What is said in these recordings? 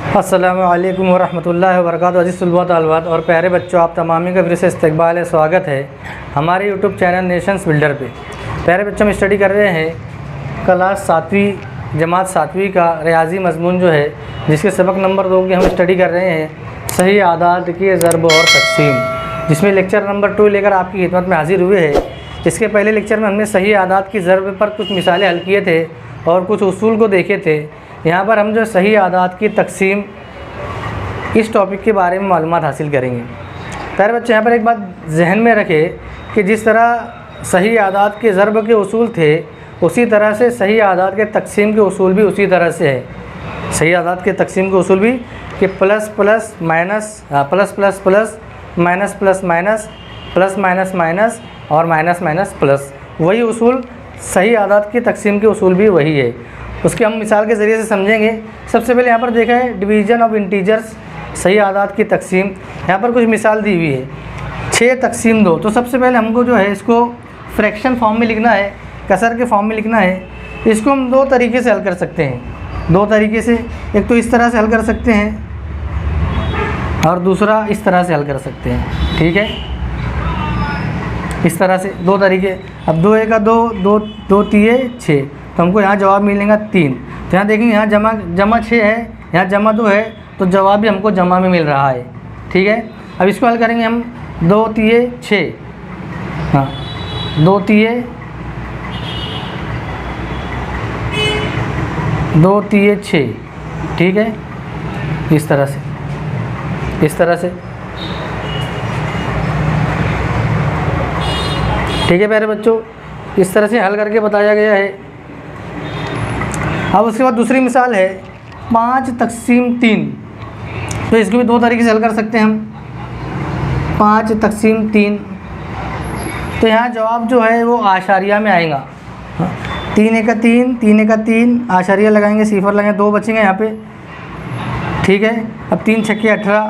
अस्सलामु अलैकुम वरहमतुल्लाहि वबरकातुहू। अज़ीज़ तलबा तलबात और प्यारे बच्चों, आप तमामी का फिर से इस्तकबाल है, स्वागत है हमारे यूट्यूब चैनल नेशंस बिल्डर पे। प्यारे बच्चों, हम स्टडी कर रहे हैं क्लास 7वीं जमात 7वीं का रियाजी मजमून जो है, जिसके सबक नंबर 2 की हम स्टडी कर रहे हैं सही आदात की ज़रब और तकसीम, जिसमें लेक्चर नंबर 2 लेकर आपकी खिदमत में हाजिर हुए हैं। इसके पहले लेक्चर में हमने सही आदात की ज़रब पर कुछ मिसालें हल किए थे और कुछ उसूल को देखे थे। यहाँ पर हम जो सही आदात की तकसीम इस टॉपिक के बारे में मालूमात हासिल करेंगे। प्यारे बच्चे, यहाँ पर एक बात जहन में रखें कि जिस तरह सही आदात के ज़रब के उसूल थे, उसी तरह से सही आदात के तकसीम के उसूल भी उसी तरह से है। सही आदात के तकसीम के उसूल भी कि plus plus minus plus plus plus minus plus minus plus minus minus और माइनस माइनस प्लस, वही उसूल सही आदात की तकसीम के उसूल भी वही है। उसके हम मिसाल के ज़रिए से समझेंगे। सबसे पहले यहाँ पर देखा है डिवीज़न ऑफ इंटीजर्स, सही आदात की तकसीम। यहाँ पर कुछ मिसाल दी हुई है 6 तकसीम 2। तो सबसे पहले हमको जो है इसको फ्रैक्शन फॉर्म में लिखना है, कसर के फॉर्म में लिखना है। इसको हम 2 तरीके से हल कर सकते हैं, 2 तरीके से। एक तो इस तरह से हल कर सकते हैं और दूसरा इस तरह से हल कर सकते हैं, ठीक है। इस तरह से 2 तरीके। अब 2 का 2, 2 3 6, तो हमको यहाँ जवाब मिलेगा 3। तो यहाँ देखेंगे, यहाँ जमा 6 है, यहाँ जमा 2 है, तो जवाब भी हमको जमा में मिल रहा है, ठीक है। अब इसको हल करेंगे हम 2 3 6, हाँ 2 3 6, ठीक है। इस तरह से, इस तरह से, ठीक है प्यारे बच्चों। इस तरह से हल करके बताया गया है। अब उसके बाद दूसरी मिसाल है 5 तकसीम 3। तो इसको भी 2 तरीके से हल कर सकते हैं हम। 5 तकसीम 3, तो यहाँ जवाब जो है वो आशारिया में आएगा। 3 का 3, 3 का 3, आशारिया लगाएंगे, सिफर लगाएंगे, 2 बचेंगे यहाँ पे, ठीक है। अब 3 छक्के 18,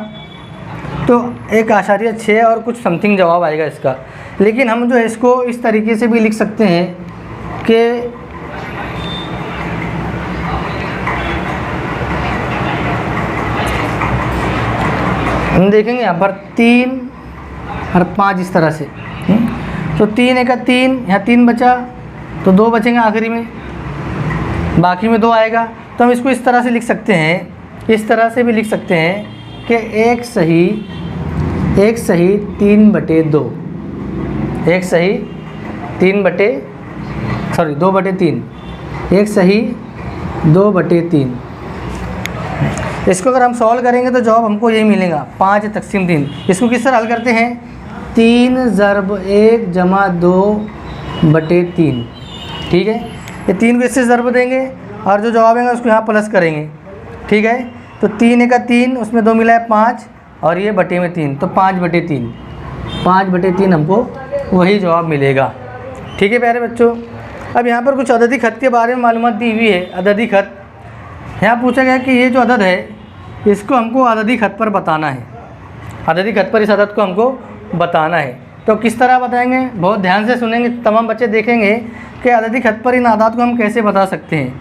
तो एक आशारिया 6 और कुछ समथिंग जवाब आएगा इसका। लेकिन हम जो है इसको इस तरीके से भी लिख सकते हैं कि हम देखेंगे यहाँ पर 3 और 5 इस तरह से। तो 3 का 3, यहाँ 3 बचा, तो 2 बचेंगे आखिरी में, बाकी में 2 आएगा। तो हम इसको इस तरह से लिख सकते हैं, इस तरह से भी लिख सकते हैं कि 1 सही 3/2, 1 सही 2/3, 1 सही 2/3। इसको अगर हम सॉल्व करेंगे तो जवाब हमको यही मिलेगा 5 तकसीम 3। इसको किस तरह हल करते हैं? 3 ज़रब 1 जमा 2/3, ठीक है। ये 3 को इससे ज़रब देंगे और जो जवाब आएगा उसको यहाँ प्लस करेंगे, ठीक है। तो 3 का 3, उसमें 2 मिला है 5 और ये बटे में 3, तो 5/3, 5/3 हमको वही जवाब मिलेगा, ठीक है प्यारे बच्चों। अब यहाँ पर कुछ अददी ख़त के बारे में मालूमात दी हुई है। अददी ख़त, यहाँ पूछा गया कि ये जो अदद है इसको हमको अददी ख़त पर बताना है। अददी ख़त पर इस अदद को हमको बताना है। तो किस तरह बताएंगे? बहुत ध्यान से सुनेंगे, तमाम बच्चे देखेंगे कि अददी ख़त पर इन आदात को हम कैसे बता सकते हैं।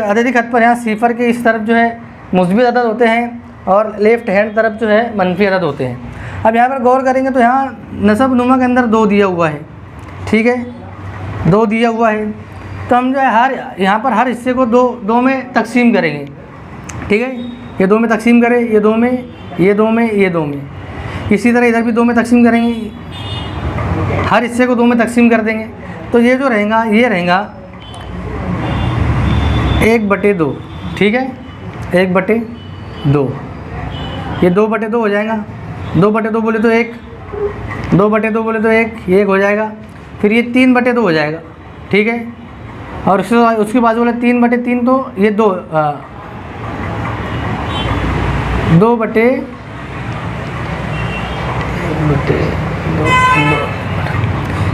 अददी ख़त पर यहाँ सिफर के इस तरफ जो है मुस्बित अदद होते हैं और लेफ़्ट हैंड तरफ जो है मनफी अदद होते हैं। अब यहाँ पर गौर करेंगे तो यहाँ नसब नुमा के अंदर 2 दिया हुआ है, ठीक है, 2 दिया हुआ है। तो हम जो है यहाँ पर हर हिस्से को 2 में तकसीम करेंगे, ठीक है। ये 2 में तकसीम करें, ये 2 में, ये 2 में, ये 2 में। इसी तरह इधर भी 2 में तकसीम करेंगे, हर हिस्से को 2 में तकसीम कर देंगे। तो ये जो रहेगा, ये रहेगा 1/2, ठीक है, 1/2। ये 2/2 हो जाएगा। 2/2 बोले तो 1, 2/2 बोले तो 1, ये 1 हो जाएगा। फिर ये 3/2 हो जाएगा, ठीक है। और उसके बाजू वाला 3/3, तो ये 2/2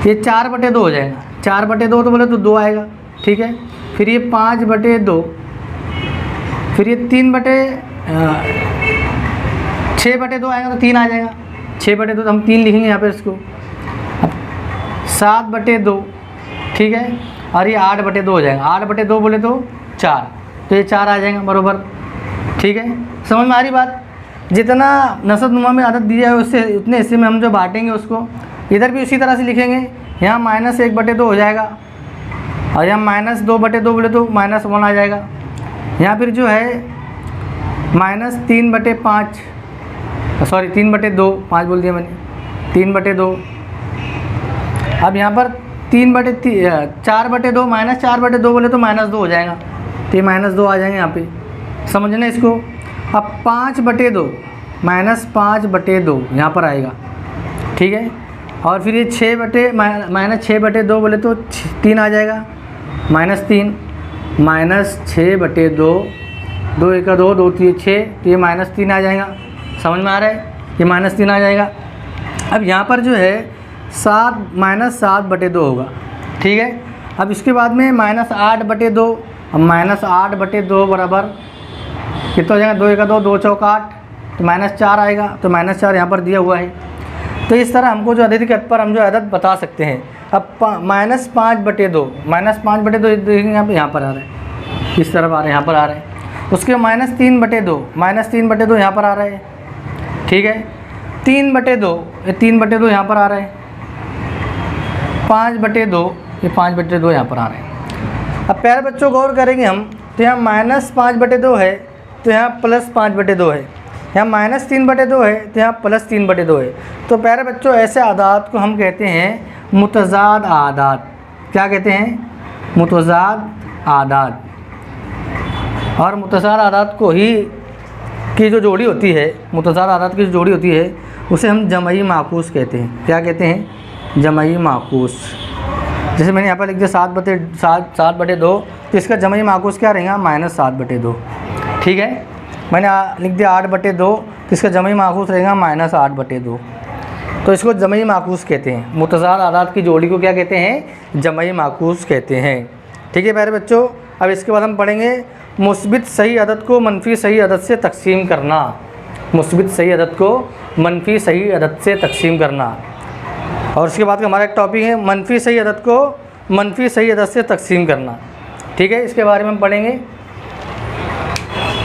ये 4/2 हो जाएगा। 4/2 तो बोले तो 2 आएगा, ठीक है। फिर ये 5/2, फिर ये 6/2 आएगा, तो 3 आ जाएगा। 6/2 तो हम 3 लिखेंगे यहाँ पे इसको। अब 7/2, ठीक है। और ये 8/2 हो जाएगा। 8/2 बोले तो 4, तो ये 4 आ जाएगा बराबर। ठीक है, समझ में आ रही बात। जितना नसब नुमा में आदत दी जाए उससे उतने हिस्से में हम जो बांटेंगे उसको, इधर भी उसी तरह से लिखेंगे। यहाँ -1/2 हो जाएगा और यहाँ -2/2 बोले तो -1 आ जाएगा। यहाँ फिर जो है -3/5, सॉरी 3/2, 5 बोल दिया मैंने, 3/2। अब यहाँ पर 4/2 -4/2 बोले तो -2 हो जाएगा, तो ये -2 आ जाएंगे यहाँ पे, समझना इसको। अब 5/2 -5/2 यहाँ पर आएगा, ठीक है। और फिर ये -6/2 बोले तो 3 आ जाएगा, -3 -6/2, 2 1 2, 2 3 6, तो ये -3 आ जाएगा, समझ में आ रहा है, ये -3 आ जाएगा। अब यहाँ पर जो है -7/2 होगा, ठीक है। अब इसके बाद में -8/2, अब -8/2 बराबर कितना हो जाएगा, 2 1 2, 2 4 8, तो -4 आएगा, तो -4 यहाँ पर दिया हुआ है। तो इस तरह हमको जो अदिति के हद पर हम जो अदद बता सकते हैं। अब -5/2 देखेंगे यहाँ पर आ रहा है, इस तरफ आ रहा है, यहाँ पर आ रहा है। उसके -3/2 यहाँ पर आ रहा है, ठीक है। 3/2, ये 3/2 यहाँ पर आ रहा है। 5/2, ये 5/2 यहाँ पर आ रहा है। अब प्यारे बच्चों गौर करेंगे हम, तो यहाँ -5/2 है, तो यहाँ +5/2 है, यहाँ -3/2 है, तो यहाँ +3/2 है। तो प्यारे बच्चों ऐसे आदात को हम कहते हैं मुतज़ाद आदात। क्या कहते हैं? मुतज़ाद आदात। और मुतज़ाद आदात को ही की जो जोड़ी होती है, मुतज़ाद आदात की जो जोड़ी होती है उसे हम जमई माकूस कहते हैं। क्या कहते हैं? जमई माकूस। जैसे मैंने यहाँ पर लिख दिया 7/2, तो इसका जमई माकूस क्या रहेगा? -7/2, ठीक है। मैंने लिख दिया 8/2, तो इसका जमई माकूस रहेगा -8/2। तो इसको जमई माकूस कहते हैं। मुतज़ाद आदात की जोड़ी को क्या कहते हैं? जमई माकूस कहते हैं, ठीक है प्यारे बच्चों। अब इसके बाद हम पढ़ेंगे मुस्बित सही अदद को मनफी सही अदद से तकसीम करना। मुस्बित सही अदद को मनफी सही अदद से तकसीम करना। और उसके बाद का हमारा एक टॉपिक है मनफी सही अदद को मनफी सही अदद से तकसीम करना, ठीक है। इसके बारे में हम पढ़ेंगे।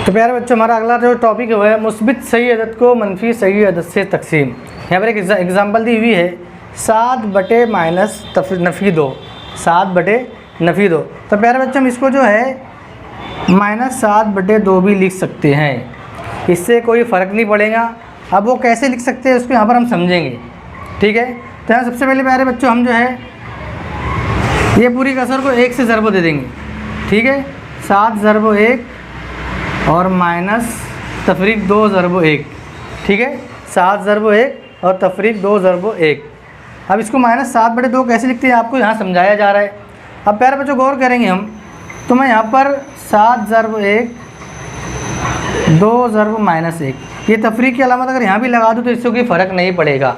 तो प्यारे बच्चों हमारा अगला जो टॉपिक है वह है मुस्बित सही अदद को मनफी सही अदद से तकसीम। यहाँ पर एक एग्जाम्पल दी हुई है 7/-नफ़ी 2, 7/-2। तो प्यारे बच्चों हम इसको जो है -7/2 भी लिख सकते हैं, इससे कोई फ़र्क नहीं पड़ेगा। अब वो कैसे लिख सकते हैं उसको यहाँ पर हम समझेंगे, ठीक है। तो यहाँ सबसे पहले प्यारे बच्चों हम जो है ये पूरी कसर को 1 से ज़रब दे देंगे, ठीक है। 7/1 और -2/1, ठीक है। 7/1 और तफरीक 2/1। अब इसको -7/2 कैसे लिखते हैं आपको यहाँ समझाया जा रहा है। अब प्यारे बच्चों गौर करेंगे हम, तो मैं यहाँ पर 7/1 2/-1, ये तफरीक की अलामत अगर यहाँ भी लगा दूँ तो इससे कोई फ़र्क नहीं पड़ेगा।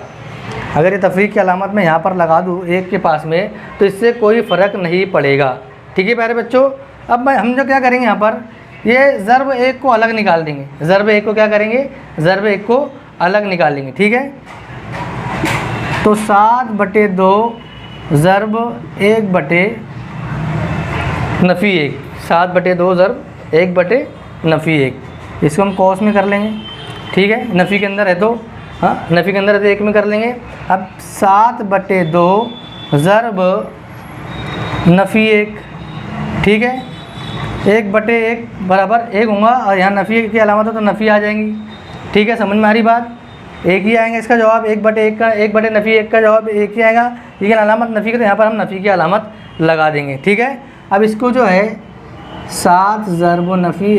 अगर ये तफरीक की अलामत मैं यहाँ पर लगा दूँ 1 के पास में तो इससे कोई फ़र्क नहीं पड़ेगा, ठीक है प्यारे बच्चों। अब हम जो क्या करेंगे यहाँ पर ये ज़रब 1 को अलग निकाल देंगे। ज़रब 1 को क्या करेंगे? ज़रब 1 को अलग निकालेंगे, ठीक है। तो 7/2 ज़रब 1/-1, 7/2 ज़रब 1/-1, इसको हम कौस में कर लेंगे, ठीक है। नफ़ी के अंदर है तो हाँ, नफ़ी के अंदर है तो 1 में कर लेंगे। अब 7/2 ज़रब नफ़ी 1, ठीक है। 1/1 बराबर 1 होगा और यहाँ नफ़ी की अलामत है तो नफ़ी आ जाएंगी, ठीक है। समझ में आ रही बात? 1 ही आएंगे इसका जवाब, 1/1 का 1/नफ़ी 1 का जवाब 1 ही आएगा, लेकिन अलामत नफ़ी के तो यहाँ पर हम नफ़ी की अलामत लगा देंगे, ठीक है। अब इसको जो है 7 ज़रब नफ़ी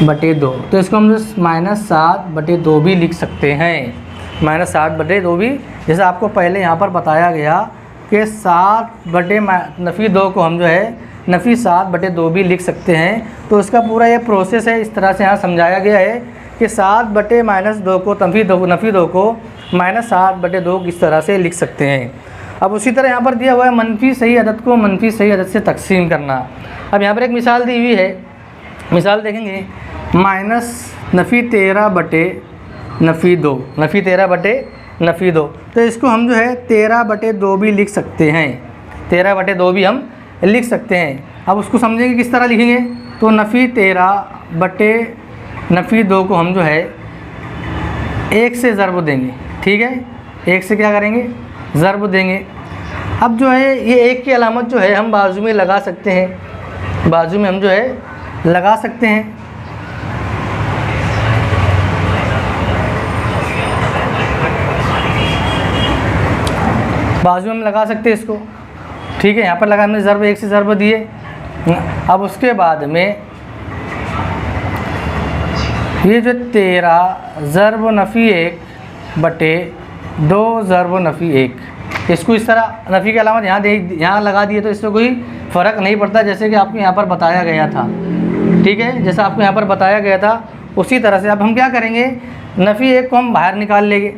1/2, तो इसको हम -7/2 भी लिख सकते हैं। -7/2 भी, जैसे आपको पहले यहाँ पर बताया गया कि 7/नफ़ी 2 को हम जो है नफ़ी 7/2 भी लिख सकते हैं। तो इसका पूरा ये प्रोसेस है, इस तरह से यहाँ समझाया गया है कि 7/-2 को नफ़ी 2 को -7/2 किस तरह से लिख सकते हैं। अब उसी तरह यहाँ पर दिया हुआ है मनफी सही अदद को मनफी सही अदद से तकसीम करना। अब यहाँ पर एक मिसाल दी हुई है, मिसाल देखेंगे -नफ़ी 13/-2, नफ़ी 13/-2। तो इसको हम जो है 13/2 भी लिख सकते हैं, 13/2 भी हम लिख सकते हैं। अब उसको समझेंगे किस तरह लिखेंगे, तो तो नफ़ी 13 बटे नफ़ी 2 को हम जो है 1 से ज़रब देंगे। ठीक है, 1 से क्या करेंगे, ज़रब देंगे। अब जो है ये 1 की अलामत जो है हम बाजू में लगा सकते हैं, बाजू में हम जो है लगा सकते हैं। बाजू में हम लगा सकते हैं इसको। ठीक है, यहाँ पर लगा हमने ज़रब, 1 से ज़रब दिए। अब उसके बाद में ये जो 13 ज़रब नफ़ी 1 बटे 2 ज़रब नफ़ी 1, इसको इस तरह नफ़ी की अलामत यहाँ लगा दिए तो इससे कोई फ़र्क नहीं पड़ता, जैसे कि आपको यहाँ पर बताया गया था। ठीक है, जैसा आपको यहाँ पर बताया गया था उसी तरह से अब हम क्या करेंगे, नफ़ी 1 को हम बाहर निकाल लेंगे।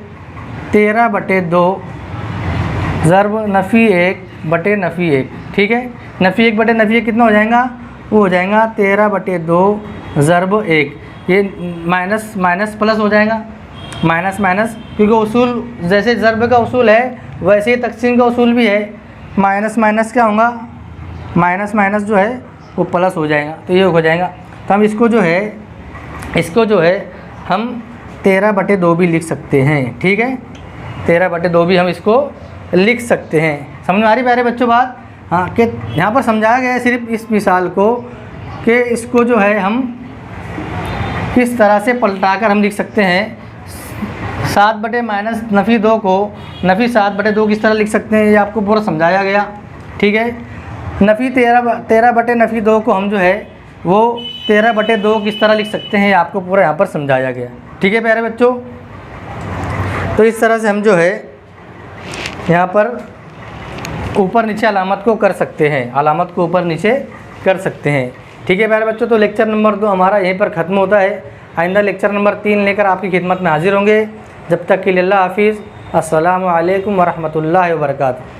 13 बटे 2 ज़रब नफ़ी 1 बटे नफ़ी 1। ठीक है, नफ़ी 1 बटे नफ़ी 1 कितना हो जाएगा, वो हो जाएगा 13 बटे 2 ज़रब 1। ये माइनस माइनस प्लस हो जाएगा, माइनस माइनस, क्योंकि उसूल जैसे ज़रब का उसूल है वैसे ही तक़सीम का उसूल भी है। माइनस माइनस क्या होगा, माइनस माइनस जो है वो प्लस हो जाएगा, तो ये हो जाएगा। तो हम इसको जो है हम 13 बटे 2 भी लिख सकते हैं। ठीक है, 13 बटे 2 भी हम इसको लिख सकते हैं। समझ में आ रही प्यारे बच्चों बात? हाँ, कि यहाँ पर समझाया गया है सिर्फ इस मिसाल को कि इसको जो है हम किस तरह से पलटाकर हम लिख सकते हैं। 7 बटे माइनस नफ़ी 2 को नफ़ी 7 बटे 2 किस तरह लिख सकते हैं, ये आपको पूरा समझाया गया। ठीक है, नफ़ी 13 बटे नफ़ी 2 को हम जो है वो 13 बटे 2 किस तरह लिख सकते हैं, ये आपको पूरा यहाँ पर समझाया गया। ठीक है प्यारे बच्चों, तो इस तरह से हम जो है यहाँ पर ऊपर नीचे अलामत को कर सकते हैं, अलामत को ऊपर नीचे कर सकते हैं। ठीक है प्यारे बच्चों, तो लेक्चर नंबर 2 हमारा यहीं पर ख़त्म होता है। आइंदा लेक्चर नंबर 3 लेकर आपकी खिदमत में हाजिर होंगे। जब तक के लिए अल्लाह हाफिज़। अस्सलामु अलैकुम वरहमतुल्लाहि वबरकातुहू।